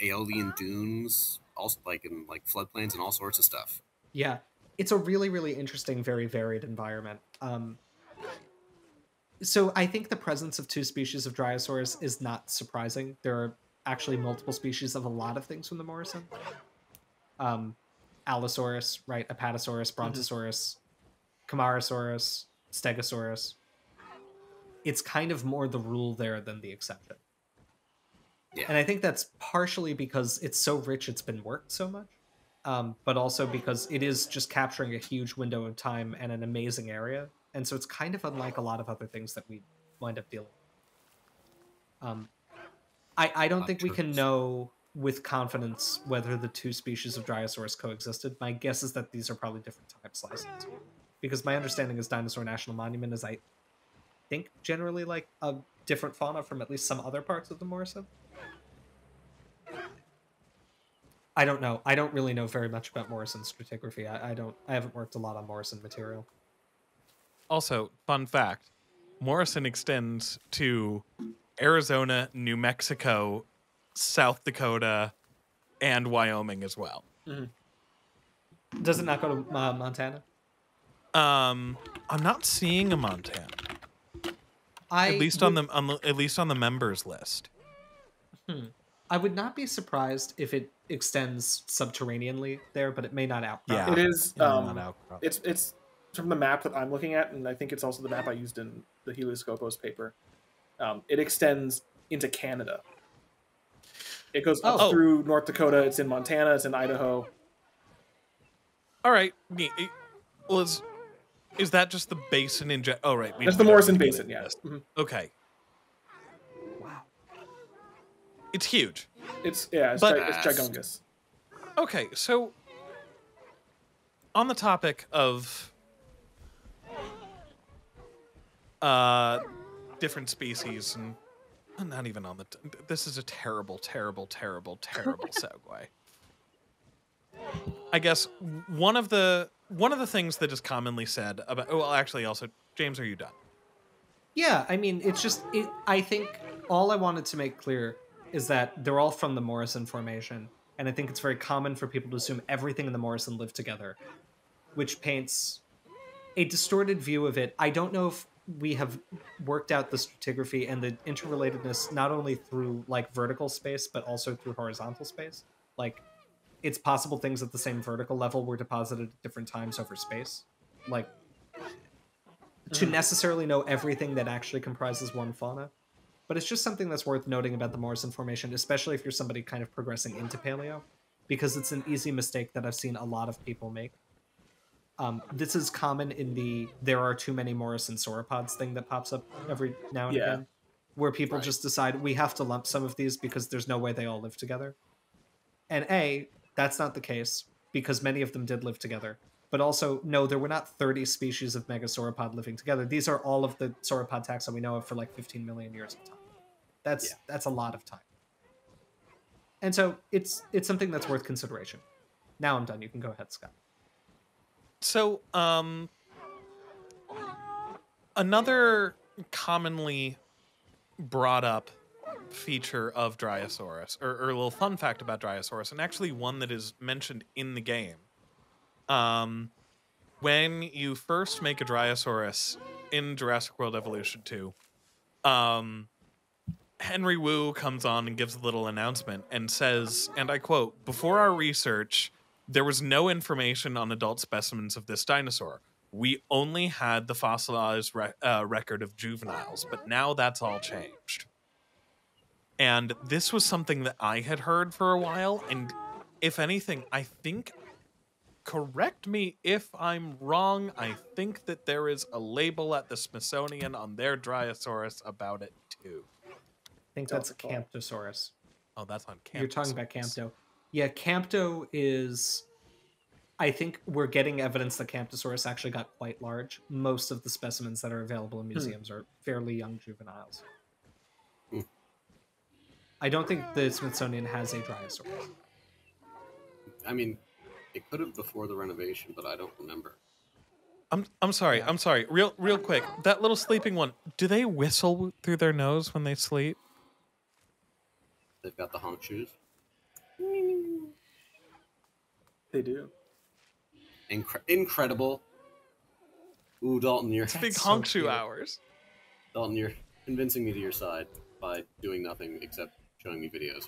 E: Aeolian dunes, also like in like floodplains and all sorts of stuff.
A: Yeah. It's a really, really interesting, very varied environment. So I think the presence of 2 species of Dryosaurus is not surprising. There are actually multiple species of a lot of things from the Morrison. Allosaurus, right? Apatosaurus, Brontosaurus, Camarasaurus, Stegosaurus. It's kind of more the rule there than the exception. Yeah. And I think that's partially because it's so rich, it's been worked so much. But also because it is just capturing a huge window of time and an amazing area. And so it's kind of unlike a lot of other things that we wind up dealing with. I don't think we can know with confidence whether the 2 species of Dryosaurus coexisted. My guess is that these are probably different time slices. Because my understanding is Dinosaur National Monument is, I think, generally like a different fauna from at least some other parts of the Morrison. I don't know. I don't really know very much about Morrison stratigraphy. I haven't worked a lot on Morrison material.
B: Also, fun fact, Morrison extends to Arizona, New Mexico, South Dakota, and Wyoming as well.
A: Mm-hmm. Does it not go to Montana?
B: I'm not seeing a Montana. At least on the members list.
D: I would not be surprised if it extends subterraneanly there, but it may not outcrop.
B: Yeah,
D: it is. It's from the map that I'm looking at, and I think it's also the map I used in the Helioscopos paper. It extends into Canada. It goes up through North Dakota. It's in Montana. It's in Idaho.
B: All right. Well, is that just the basin in? Oh, right.
D: That's the Morrison Basin. Yeah. Mm-hmm.
B: Okay.
A: Wow.
B: It's huge.
D: It's gigongous.
B: Okay, so on the topic of different species, and not even on the. This is a terrible segue. I guess one of the things that is commonly said about. Well, actually, also, James, are you done?
A: Yeah, I mean, I think all I wanted to make clear is that they're all from the Morrison Formation, and I think it's very common for people to assume everything in the Morrison lived together, which paints a distorted view of it. I don't know if we have worked out the stratigraphy and the interrelatedness not only through like vertical space, but also through horizontal space. Like, it's possible things at the same vertical level were deposited at different times over space. Like, to necessarily know everything that actually comprises one fauna. But it's just something that's worth noting about the Morrison Formation, especially if you're somebody kind of progressing into paleo. because it's an easy mistake that I've seen a lot of people make. This is common in the "there are too many Morrison sauropods" thing that pops up every now and again, where people just decide we have to lump some of these because there's no way they all live together. And A, that's not the case, because many of them did live together. But also, no, there were not 30 species of megasauropod living together. These are all of the sauropod taxa we know of for like 15 million years of time. That's a lot of time. And so it's something that's worth consideration. Now I'm done. You can go ahead, Scott.
B: So, another commonly brought up feature of Dryosaurus, or a little fun fact about Dryosaurus, and actually one that is mentioned in the game. When you first make a Dryosaurus in Jurassic World Evolution 2, Henry Wu comes on and gives a little announcement and says, and I quote, "Before our research, there was no information on adult specimens of this dinosaur. We only had the fossilized record of juveniles, but now that's all changed." And this was something that I had heard for a while, and if anything, I think, correct me if I'm wrong, I think that there is a label at the Smithsonian on their Dryosaurus about it too.
A: I think that's Camptosaurus.
B: Oh, that's on Camptosaurus.
A: You're talking about Campto. Yeah, Campto is... I think we're getting evidence that Camptosaurus actually got quite large. Most of the specimens that are available in museums are fairly young juveniles. I don't think the Smithsonian has a Dryosaurus.
E: I mean, it could have before the renovation, but I don't remember.
B: I'm sorry. I'm sorry. Real quick. That little sleeping one. Do they whistle through their nose when they sleep?
E: They've got the honk shoes.
D: They do.
E: Incredible. Ooh, Dalton, you're...
B: It's big honk shoe hours.
E: Dalton, you're convincing me to your side by doing nothing except showing me videos.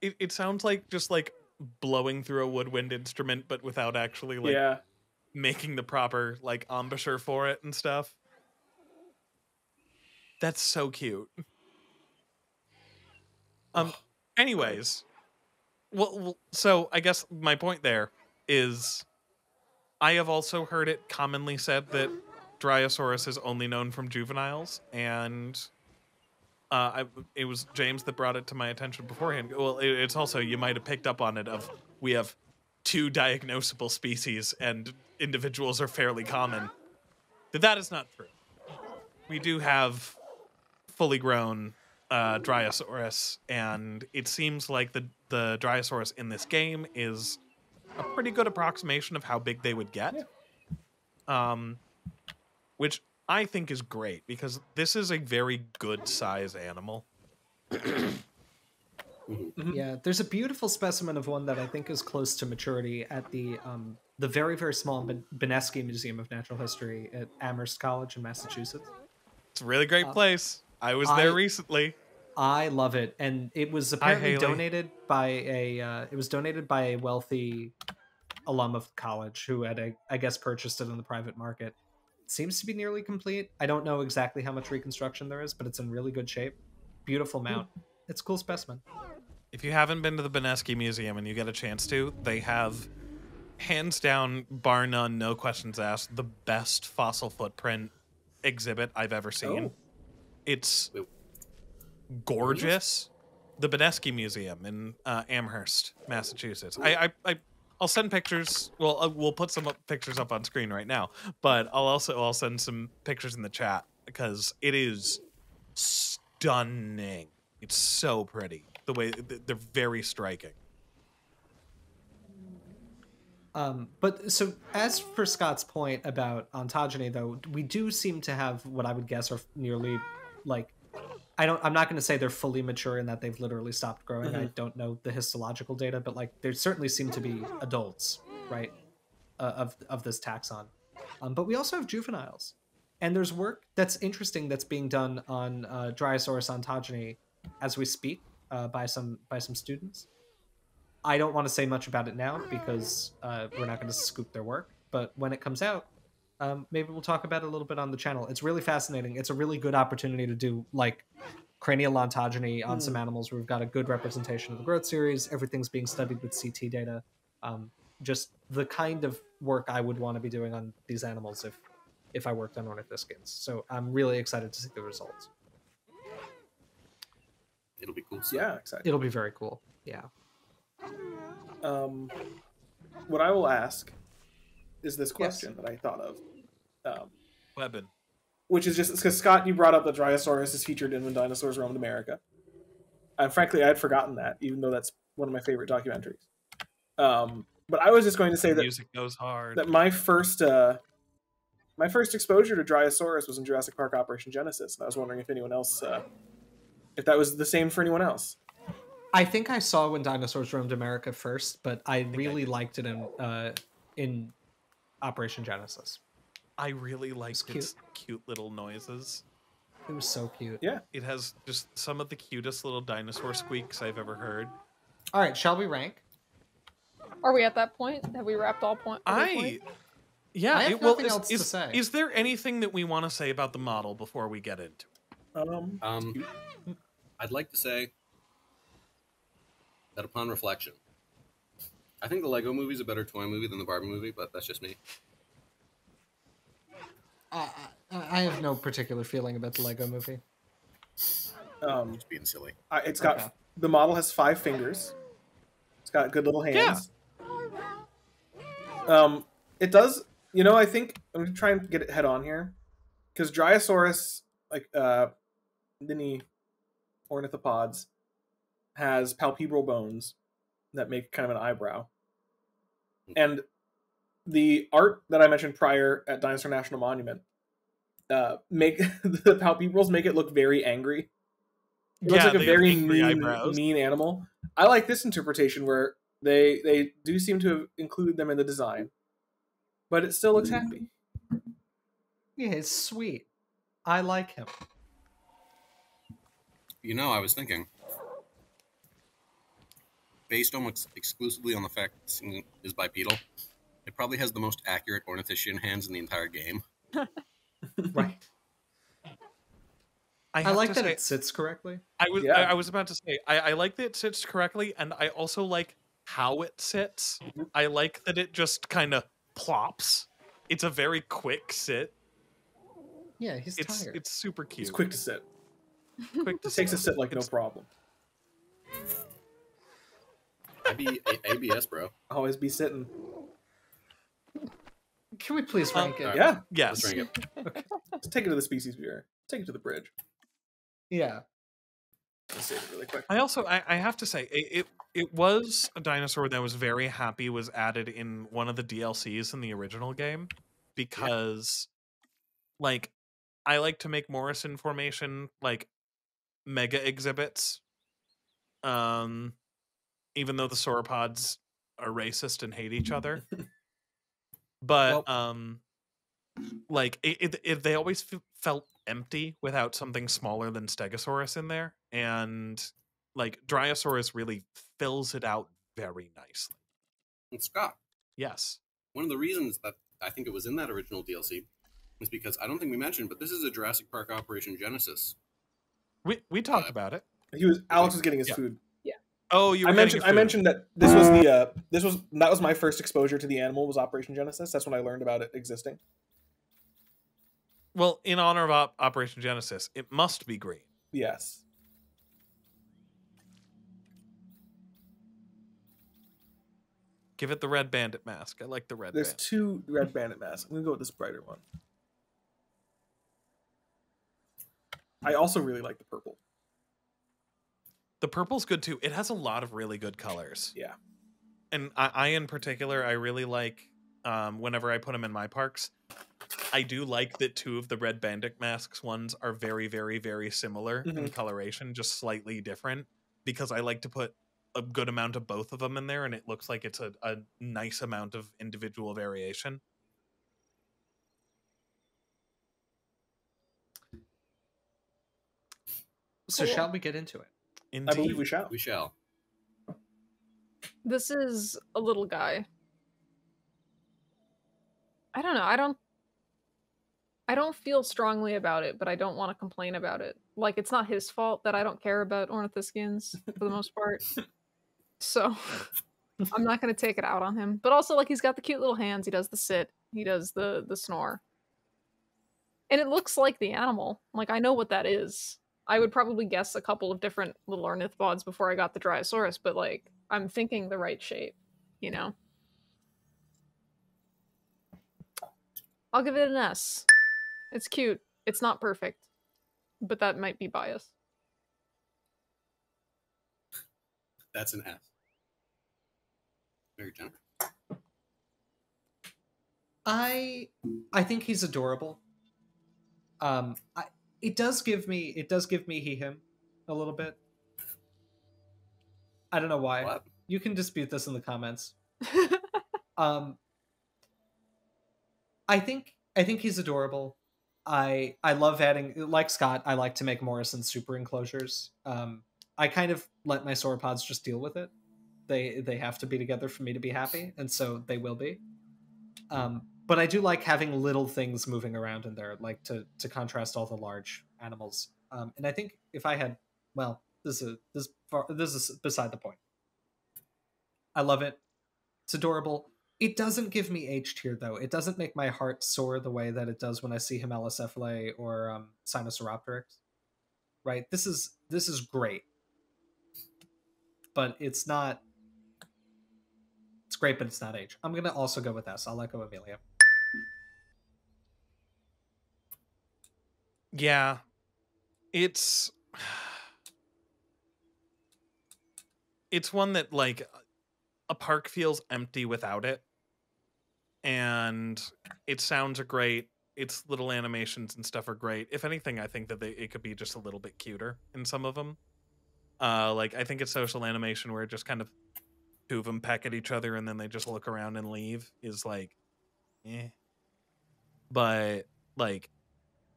B: It sounds like just like blowing through a woodwind instrument, but without actually like making the proper like embouchure for it and stuff. That's so cute. Anyways, well, so I guess my point there is I have also heard it commonly said that Dryosaurus is only known from juveniles, and it was James that brought it to my attention beforehand. Well, it's also, you might have picked up on it, of we have 2 diagnosable species and individuals are fairly common. That is not true. We do have fully grown Dryosaurus, and it seems like the Dryosaurus in this game is a pretty good approximation of how big they would get. Which I think is great, because this is a very good size animal.
A: Yeah, there's a beautiful specimen of one that I think is close to maturity at the very, very small Benesky Museum of Natural History at Amherst College in Massachusetts.
B: It's a really great place. I was there recently.
A: I love it, and it was apparently donated by a wealthy alum of college who had, I guess, purchased it on the private market. It seems to be nearly complete. I don't know exactly how much reconstruction there is, but it's in really good shape. Beautiful mount. It's a cool specimen.
B: If you haven't been to the Benesky Museum and you get a chance to, they have, hands down, bar none, no questions asked, the best fossil footprint exhibit I've ever seen. It's gorgeous. The Benesky Museum in Amherst, Massachusetts. I'll send pictures. Well, we'll put some pictures up on screen right now, but I'll send some pictures in the chat, because it is stunning. It's so pretty. The way they're very striking.
A: But so as for Scott's point about ontogeny, though, we do seem to have what I would guess are nearly like, I'm not going to say they're fully mature in that they've literally stopped growing. I don't know the histological data, but like there certainly seem to be adults, right, of this taxon. But we also have juveniles, and there's work that's interesting that's being done on Dryosaurus ontogeny as we speak by some students. I don't want to say much about it now because we're not going to scoop their work, but when it comes out, maybe we'll talk about it a little bit on the channel. It's really fascinating. It's a really good opportunity to do like cranial ontogeny on some animals where we've got a good representation of the growth series. Everything's being studied with CT data. Just the kind of work I would want to be doing on these animals if I worked on ornithischians. So I'm really excited to see the results.
E: It'll be cool.
D: Yeah, excited.
A: It'll be very cool. Yeah.
D: What I will ask is this question that I thought of.
B: Weapon.
D: Which is just because, Scott, you brought up that Dryosaurus is featured in When Dinosaurs Roamed America. And frankly, I had forgotten that, even though that's one of my favorite documentaries. But I was just going to say
B: The
D: that
B: music goes hard.
D: that my first exposure to Dryosaurus was in Jurassic Park Operation Genesis, and I was wondering if anyone else, if that was the same for anyone else.
A: I think I saw When Dinosaurs Roamed America first, but I really liked it in Operation Genesis.
B: I really liked its cute little noises.
A: It was so cute.
D: Yeah.
B: It has just some of the cutest little dinosaur squeaks I've ever heard.
A: All right, shall we rank?
C: Are we at that point? Have we wrapped all point?
B: Yeah.
A: I have nothing else to say.
B: Is there anything that we want to say about the model before we get into it?
E: I'd like to say that upon reflection, I think the Lego movie is a better toy movie than the Barbie movie, but that's just me.
A: I have no particular feeling about the Lego movie.
E: Just being silly.
D: It's got the model has 5 fingers. It's got good little hands. Yeah. It does. You know, I think I'm gonna try and get it head on here, because Dryosaurus, like many ornithopods, has palpebral bones that make kind of an eyebrow, and the art that I mentioned prior at Dinosaur National Monument make the palpebrals make it look very angry. It looks like a very mean animal. I like this interpretation where they do seem to have included them in the design, but it still looks happy.
A: Yeah, it's sweet. I like him.
E: You know, I was thinking, based almost exclusively on the fact this thing is bipedal, it probably has the most accurate ornithischian hands in the entire game.
A: Right. I like that it sits correctly.
B: I was about to say, I like that it sits correctly, and I also like how it sits. I like that it just kind of plops. It's a very quick sit.
A: Yeah, he's tired.
B: It's super cute.
D: He's quick to sit.
B: Quick to
D: Takes a sit like no problem.
E: I'd be ABS, bro.
D: Always be sitting.
A: Can we please rank it?
D: Yeah.
B: Yes.
E: Let's rank it.
D: Okay. Let's take it to the species viewer. Take it to the bridge.
A: Yeah.
D: Let's save it really quick.
B: I have to say, it was a dinosaur that I was very happy was added in one of the DLCs in the original game, because like I like to make Morrison formation like mega exhibits. Even though the sauropods are racist and hate each other. But like they always felt empty without something smaller than Stegosaurus in there, and like Dryosaurus really fills it out very nicely.
E: And Scott,
B: yes,
E: one of the reasons that I think it was in that original DLC is because I don't think we mentioned, but this is a Jurassic Park Operation Genesis.
B: We talked about it.
D: Alex was getting his food.
B: Oh, you.
D: I mentioned that this was that was my first exposure to the animal was Operation Genesis. That's when I learned about it existing.
B: Well, in honor of Operation Genesis, it must be green.
D: Yes.
B: Give it the red bandit mask. I like the red.
D: There's 2 red bandit masks. I'm gonna go with this brighter one. I also really like the purple.
B: The purple's good too. It has a lot of really good colors.
D: Yeah.
B: And I in particular, I really like whenever I put them in my parks. I do like that 2 of the red bandit masks ones are very, very, very similar in coloration, just slightly different, because I like to put a good amount of both of them in there, and it looks like it's a nice amount of individual variation.
A: So shall we get into it?
B: Indeed.
D: I believe we shall.
E: We shall.
C: This is a little guy. I don't know. I don't feel strongly about it, but I don't want to complain about it. Like, it's not his fault that I don't care about ornithischians for the most part. So I'm not going to take it out on him. But also, like, he's got the cute little hands. He does the sit. He does the snore. And it looks like the animal. Like, I know what that is. I would probably guess a couple of different little ornithopods before I got the Dryosaurus, but, like, I'm thinking the right shape, you know? I'll give it an S. It's cute. It's not perfect. But that might be bias.
E: That's an S. Very generous.
A: I think he's adorable. It does give me he him a little bit. I don't know why.
E: What?
A: You can dispute this in the comments. I think he's adorable. I love adding, like Scott, I like to make Morrison super enclosures. I kind of let my sauropods just deal with it. They have to be together for me to be happy, and so they will be. But I do like having little things moving around in there, like to contrast all the large animals. And I think if I had, well, this is beside the point. I love it. It's adorable. It doesn't give me H tier though. It doesn't make my heart soar the way that it does when I see Hemalocephalae or Sinosauropteryx. Right? This is great, but it's not. It's great, but it's not H. I'm gonna also go with S. I'll let go of Amelia.
B: Yeah, it's one that, like, a park feels empty without it, and its sounds are great. Its little animations and stuff are great. If anything, I think that it could be just a little bit cuter in some of them. Like, I think its social animation where it just kind of two of them peck at each other and then they just look around and leave is like, eh. But, like,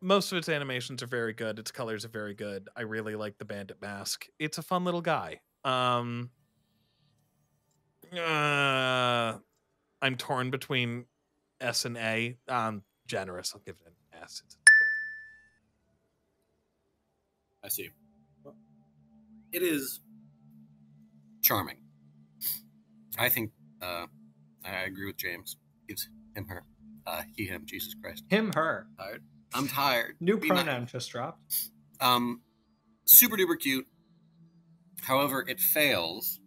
B: most of its animations are very good. Its colors are very good. I really like the bandit mask. It's a fun little guy. I'm torn between S and A. Generous. I'll give it an S. It's
E: I see. It is charming. I think I agree with James. Gives him, her. He, him, Jesus Christ.
A: Him, her.
E: Tired. I'm tired.
A: New pronoun just dropped.
E: Super duper cute. However, it fails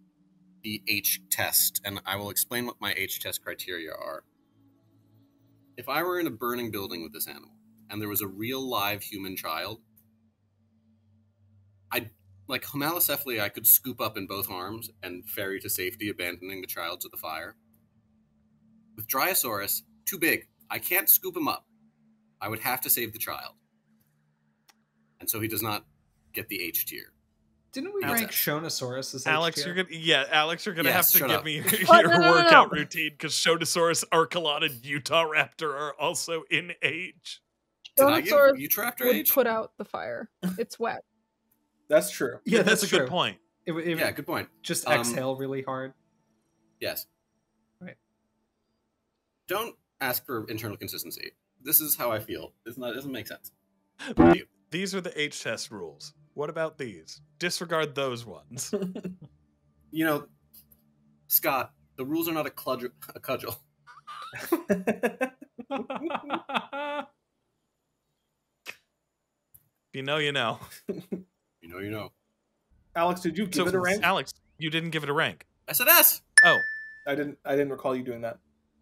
E: the H test, and I will explain what my H test criteria are. If I were in a burning building with this animal, and there was a real live human child, like Hemalocephalae, I could scoop up in both arms and ferry to safety, abandoning the child to the fire. With Dryosaurus, too big. I can't scoop him up. I would have to save the child. And so he does not get the H tier.
A: Didn't we rank Shonosaurus as
B: Alex,
A: H tier?
B: Alex, you're gonna have to give me
C: Oh,
B: your
C: no.
B: workout routine, because Shonosaurus, Archelotid, Utah Raptor are also in H.
E: Did I give
C: Dinosaur
E: Utraptor
C: would
E: H?
C: put out the fire. It's wet.
D: That's true.
A: Yeah,
B: that's a
A: true.
B: good point.
E: Yeah, good point.
A: Just exhale really hard.
E: Yes.
A: Right.
E: Don't ask for internal consistency. This is how I feel. It doesn't make sense.
B: These are the H test rules. What about these? Disregard those ones.
E: You know, Scott, the rules are not a cudgel.
B: You know, you know.
E: You know, you know.
D: Alex, did you give it a rank?
B: Alex, you didn't give it a rank.
E: I said S.
B: Oh,
D: I didn't recall you doing that.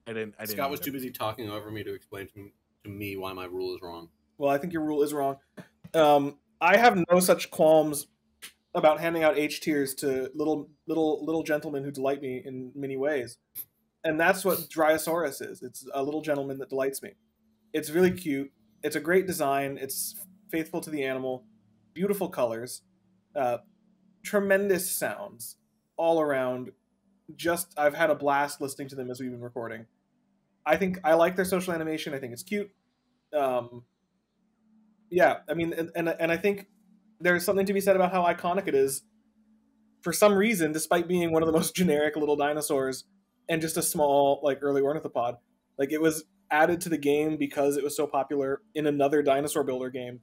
B: I didn't.
E: Scott was too busy talking over me to explain to me why my rule is wrong.
D: Well, I think your rule is wrong. I have no such qualms about handing out H tiers to little gentlemen who delight me in many ways, and that's what Dryosaurus is. It's a little gentleman that delights me. It's really cute. It's a great design. It's faithful to the animal. Beautiful colors. Tremendous sounds all around. I've had a blast listening to them as we've been recording. I like their social animation. I think it's cute. Yeah, I mean, and I think there's something to be said about how iconic it is. For some reason, despite being one of the most generic little dinosaurs and just a small, like, early ornithopod, like, it was added to the game because it was so popular in another dinosaur builder game,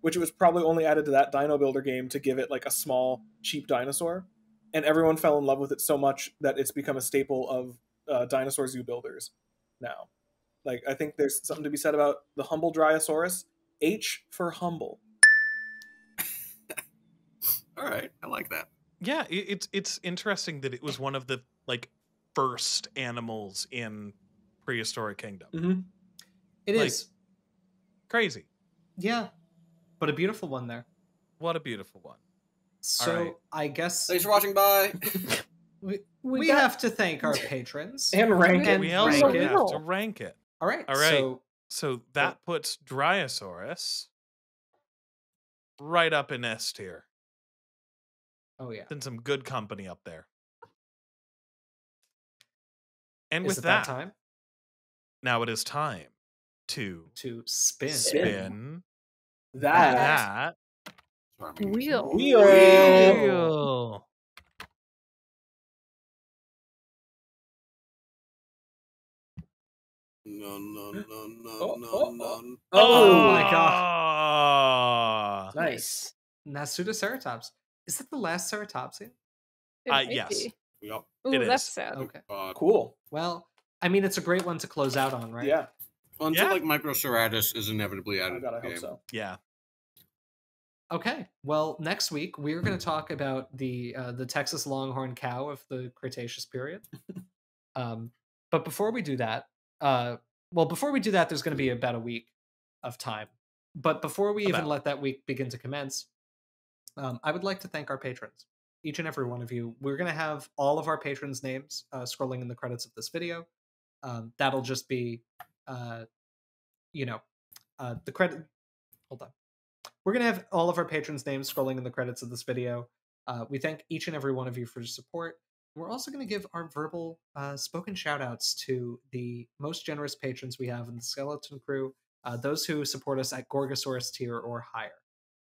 D: which it was probably only added to that dino builder game to give it like a small, cheap dinosaur. And everyone fell in love with it so much that it's become a staple of dinosaur zoo builders now. Like, I think there's something to be said about the humble Dryosaurus. H for humble.
E: All right, I like that.
B: Yeah, it's interesting that it was one of the like first animals in prehistoric kingdom.
D: Mm-hmm.
A: It
B: Like,
A: is.
B: Crazy.
A: Yeah. But a beautiful one there.
B: What a beautiful one.
A: So
B: All right.
A: I guess
E: Thanks for watching. Bye.
A: we have to thank our patrons.
D: And rank it.
A: And
B: We
A: rank
B: also
A: it.
B: have to rank it.
A: All right.
B: All right. So that puts Dryosaurus right up in S tier.
A: Oh yeah.
B: Then some good company up there. And
A: Is
B: with
A: it
B: that,
A: time
B: now it is time to
A: spin
D: that
C: Wheel.
B: wheel.
E: No.
A: Oh my god.
B: Ah.
D: Nice.
A: Nasutoceratops. Is that the last ceratopsian?
C: It might
B: yes.
C: be.
E: Yep.
C: Ooh,
B: It
C: that's
B: is.
C: sad.
A: Okay.
D: Cool.
A: Well, I mean, it's a great one to close out on, right?
D: Yeah.
E: Until
B: Yeah.
E: like Microceratus is inevitably added
D: Oh god, I
E: to the
D: hope
E: game.
D: so.
B: Yeah.
A: Okay. Well, next week we're going to talk about the Texas longhorn cow of the Cretaceous period. But before we do that, there's going to be about a week of time. But before we even let that week begin to commence, I would like to thank our patrons, each and every one of you. We're going to have all of our patrons' names scrolling in the credits of this video. That'll just be, the credit. Hold on. We're going to have all of our patrons' names scrolling in the credits of this video. We thank each and every one of you for your support. We're also going to give our verbal spoken shout-outs to the most generous patrons we have in the Skeleton Crew, those who support us at Gorgosaurus tier or higher.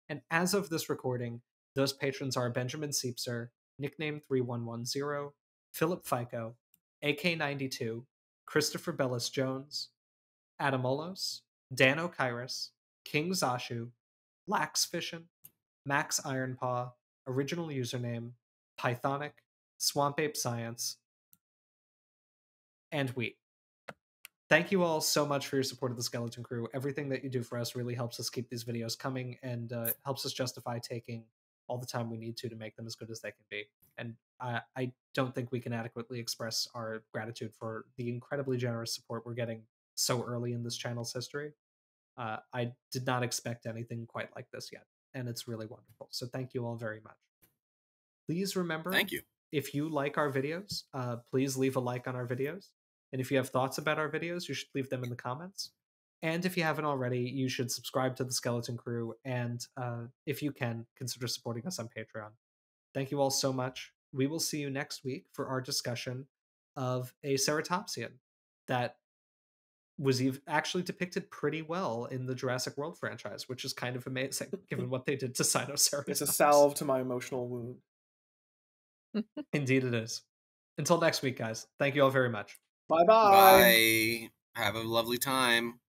A: And as of this recording, those patrons are Benjamin Seepser, nickname 3110, Philip Fico, AK92, Christopher Bellis Jones, Adamolos, Dan O'Kyrus, King Zashu, Lax Fishin, Max Ironpaw, original username, Pythonic, Swamp Ape Science, and we. Thank you all so much for your support of the Skeleton Crew. Everything that you do for us really helps us keep these videos coming and helps us justify taking all the time we need to make them as good as they can be. And I don't think we can adequately express our gratitude for the incredibly generous support we're getting so early in this channel's history. I did not expect anything quite like this yet, and it's really wonderful. So thank you all very much. Please remember,
E: Thank you.
A: If you like our videos, please leave a like on our videos. And if you have thoughts about our videos, you should leave them in the comments. And if you haven't already, you should subscribe to the Skeleton Crew. And if you can, consider supporting us on Patreon. Thank you all so much. We will see you next week for our discussion of a ceratopsian that was actually depicted pretty well in the Jurassic World franchise, which is kind of amazing given what they did to Sinoceratops.
D: It's a salve to my emotional wound.
A: Indeed it is. Until next week, guys. Thank you all very much.
D: Bye-bye.
E: Bye. Have a lovely time.